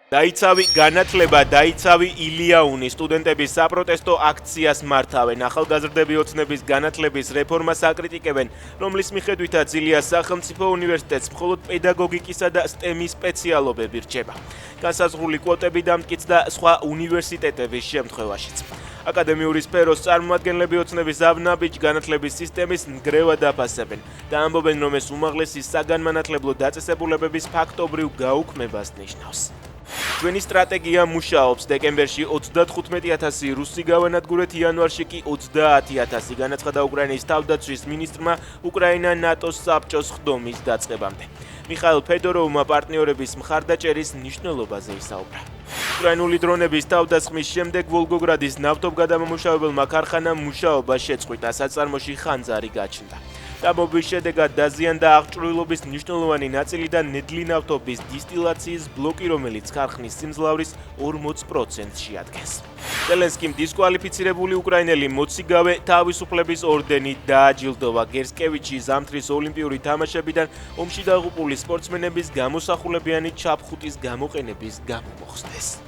დაიცავი განათლება, დაიცავი ილიაუნი სტუდენტების საპროტესტო აქციას მართავენ. ახალგაზრდები ოცნების განათლების რეფორმას აკრიტიკებენ, რომლის მიხედვითაც ილიას სახელმწიფო უნივერსიტეტს მხოლოდ პედაგოგიკისა და STEM-ის სპეციალობები რჩება. განსაზღვრული კვოტები დამტკიცდა სხვა უნივერსიტეტების შემთხვევაშიც. აკადემიური სფეროს წარმომადგენლები ოცნების ავნაბიჯ განათლების სისტემის ნგრევად აფასებენ და ამბობენ, რომ ეს უმაღლესი საგანმანათლებლო დაწესებულებების ფაქტობრივ გაუქმებას ნიშნავს. ჩვენი სტრატეგია მუშაობს. დეკემბერში 35,000 რუსი გავანადგურეთ, იანვარში კი 30,000, განაცხადა უკრაინის თავდაცვის მინისტრმა უკრაინა ნატოს საბჭოს ხდომის დაწყებამდე. მიხაილ ფედოროვმა პარტნიორების მხარდაჭერის მნიშვნელობაზე ისაუბრა. უკრაინული დრონების თავდასხმის შემდეგ ვოლგოგრადის ნავთობგადამამუშავებელმა ქარხანამ მუშაობა შეწყვიტა, საწარმოში ხანძარი გაჩნდა. დაბობის შედეგად დაზიანდა აღჭურვილობის მნიშვნელოვანი ნაწილი და ნედლი ნავთობის დისტილაციის ბლოკი, რომელიც ქარხნის სიმძლავრის 40%-ს შეადგენს. ზელენსკიმ დისკვალიფიცირებული უკრაინელი მოციგავე თავისუფლების ორდენით დააჯილდოვა. გერსკევიჩი ზამთრის ოლიმპიური თამაშებიდან ომში დაღუპული სპორტსმენების გამოსახულებიანი ჩაფხუტის გამოყენების გამო მოხსნეს.